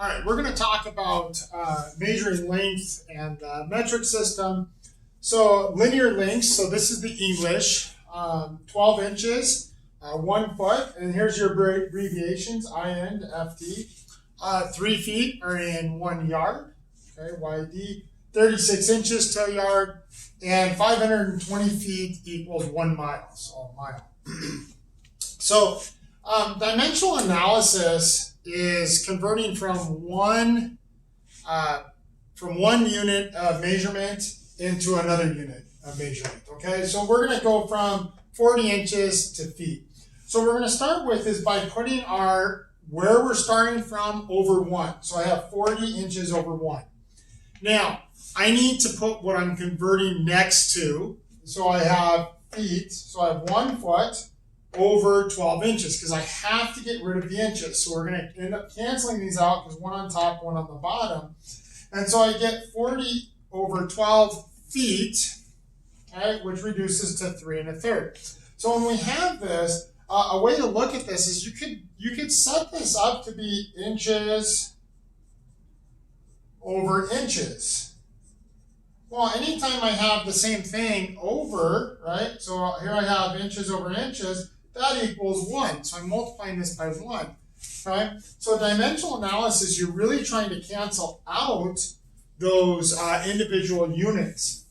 All right, we're going to talk about measuring length and metric system. So linear lengths, so this is the English, 12 inches, 1 foot, and here's your abbreviations, IN to FD. 3 feet are in 1 yard, okay, YD, 36 inches to a yard, and 520 feet equals 1 mile, so a mile. So dimensional analysis is converting from one unit of measurement into another unit of measurement. Okay, so we're going to go from 40 inches to feet. So we're going to start with is by putting where we're starting from over 1. So I have 40 inches over 1. Now I need to put what I'm converting next to. So I have feet. So I have 1 foot over 12 inches because I have to get rid of the inches. So we're going to end up canceling these out because one on top, one on the bottom. And so I get 40 over 12 feet, okay, which reduces to 3 1/3. So when we have this, a way to look at this is you could set this up to be inches over inches. Well, anytime I have the same thing over, right? So here I have inches over inches. That equals 1. So I'm multiplying this by 1. Okay? So dimensional analysis, you're really trying to cancel out those individual units.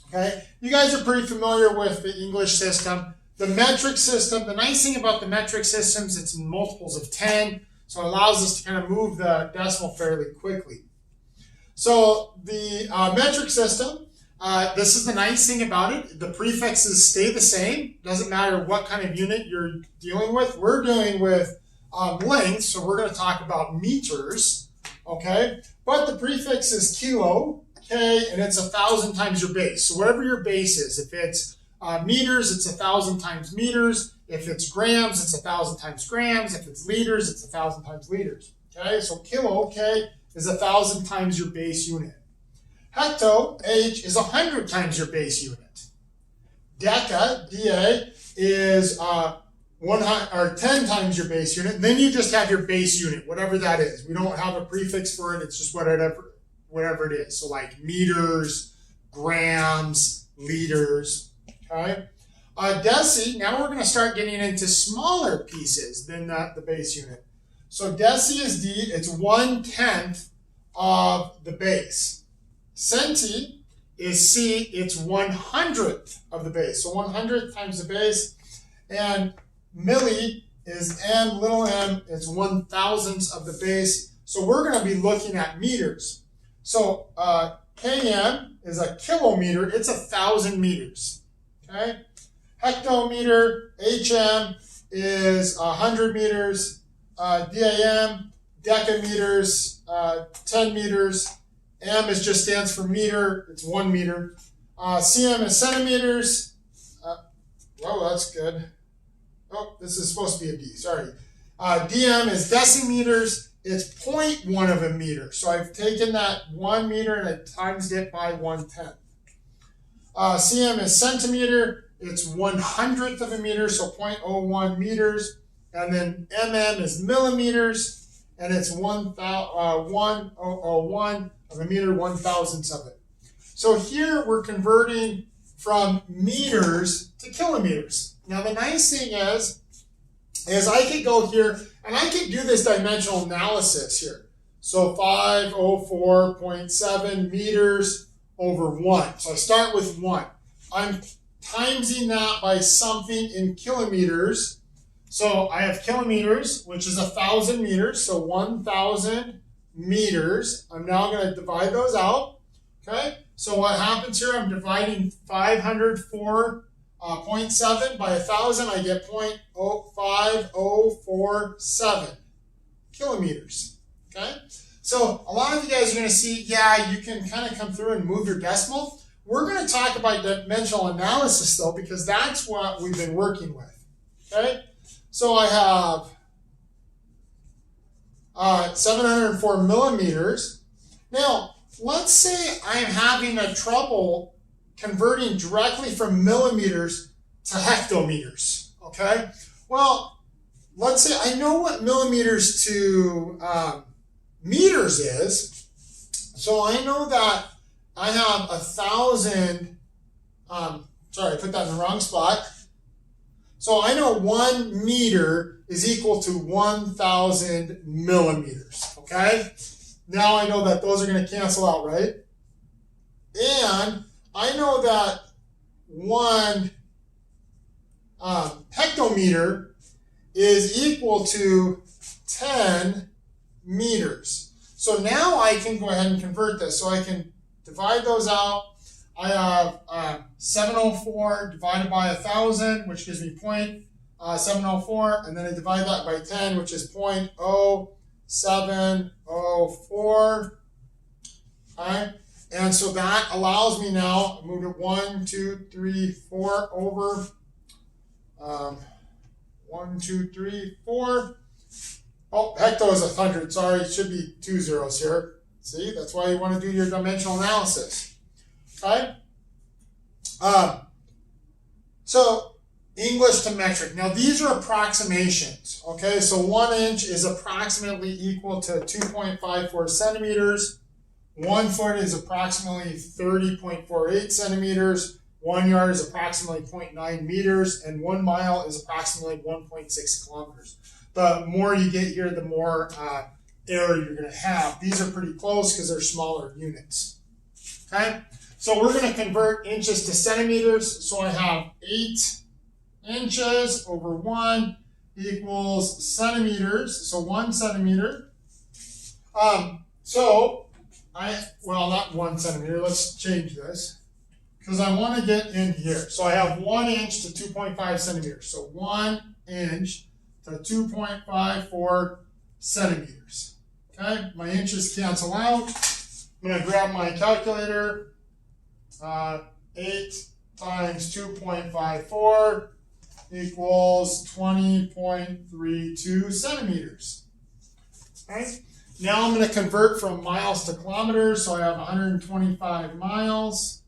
Okay? You guys are pretty familiar with the English system. The metric system, the nice thing about the metric systems, it's in multiples of 10. So it allows us to kind of move the decimal fairly quickly. So the metric system, this is the nice thing about it. The prefixes stay the same. Doesn't matter what kind of unit you're dealing with. We're dealing with length, so we're going to talk about meters, okay? But the prefix is kilo, okay, and it's 1,000 times your base. So whatever your base is, if it's meters, it's 1,000 times meters. If it's grams, it's 1,000 times grams. If it's liters, it's 1,000 times liters, okay? So kilo, okay, is 1,000 times your base unit. Hecto, H, is 100 times your base unit. Deca, DA, is 10 times your base unit. Then you just have your base unit, whatever that is. We don't have a prefix for it. It's just whatever it is. So like meters, grams, liters, okay? Deci, now we're going to start getting into smaller pieces than the base unit. So deci is D, it's 1/10 of the base. Centi is C, it's 100th of the base. So 100th times the base. And milli is M, little m, is 1,000th of the base. So we're going to be looking at meters. So km is a kilometer, it's 1,000 meters. Okay? Hectometer, HM is 100 meters. DAM, decameters, 10 meters. M just stands for meter, it's 1 meter. CM is centimeters. Whoa, that's good. Oh, this is supposed to be a D, sorry. DM is decimeters, it's 0.1 of a meter. So I've taken that 1 meter and I times it by 1/10. CM is centimeter, it's 100th of a meter, so 0.01 meters. And then MM is millimeters, and it's 1,001 of a meter, 1,000th of it. So here we're converting from meters to kilometers. Now the nice thing is I could go here and I could do this dimensional analysis here. So 504.7 meters over 1. So I start with 1. I'm timesing that by something in kilometers. So I have kilometers, which is 1,000 meters, so 1,000 meters. I'm now going to divide those out, okay? So what happens here, I'm dividing 504.7 by 1,000, I get 0.5047 kilometers, okay? So a lot of you guys are going to see, yeah, you can kind of come through and move your decimal. We're going to talk about dimensional analysis, though, because that's what we've been working with, okay? So I have 704 millimeters. Now, let's say I'm having a trouble converting directly from millimeters to hectometers, okay? Well, let's say I know what millimeters to meters is, so I know that I have 1,000, sorry, I put that in the wrong spot. So I know 1 meter is equal to 1,000 millimeters, okay? Now I know that those are going to cancel out, right? And I know that 1 hectometer is equal to 10 meters. So now I can go ahead and convert this. So I can divide those out. I have 704 divided by 1,000, which gives me 0.704, and then I divide that by 10, which is 0.0704. Okay? And so that allows me now, I moved it 1, 2, 3, 4 over. 1, 2, 3, 4. Oh, hecto is 100. Sorry, it should be 2 zeros here. See, that's why you want to do your dimensional analysis. Okay? So, English to metric. Now, these are approximations. Okay, so 1 inch is approximately equal to 2.54 centimeters. 1 foot is approximately 30.48 centimeters. 1 yard is approximately 0.9 meters, and 1 mile is approximately 1.6 kilometers. The more you get here, the more error you're going to have. These are pretty close because they're smaller units. Okay, so we're going to convert inches to centimeters. So I have 8 inches over 1 equals centimeters. So 1 centimeter. Well, not 1 centimeter. Let's change this, because I want to get in here. So I have 1 inch to 2.5 centimeters. So 1 inch to 2.54 centimeters. Okay, my inches cancel out. I'm going to grab my calculator. 8 times 2.54 equals 20.32 centimeters. Okay, now I'm going to convert from miles to kilometers. So I have 125 miles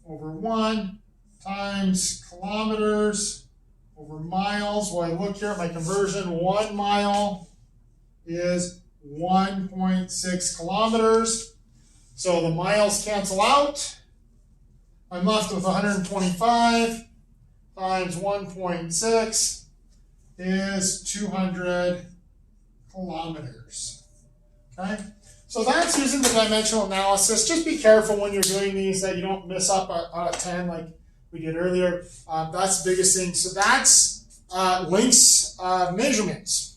over 1 times kilometers over miles. Well, I look here at my conversion. 1 mile is 1.6 kilometers. So the miles cancel out. I'm left with 125 times 1.6 is 200 kilometers. Okay? So that's using the dimensional analysis. Just be careful when you're doing these that you don't miss up on a 10 like we did earlier. That's the biggest thing. So that's lengths measurements.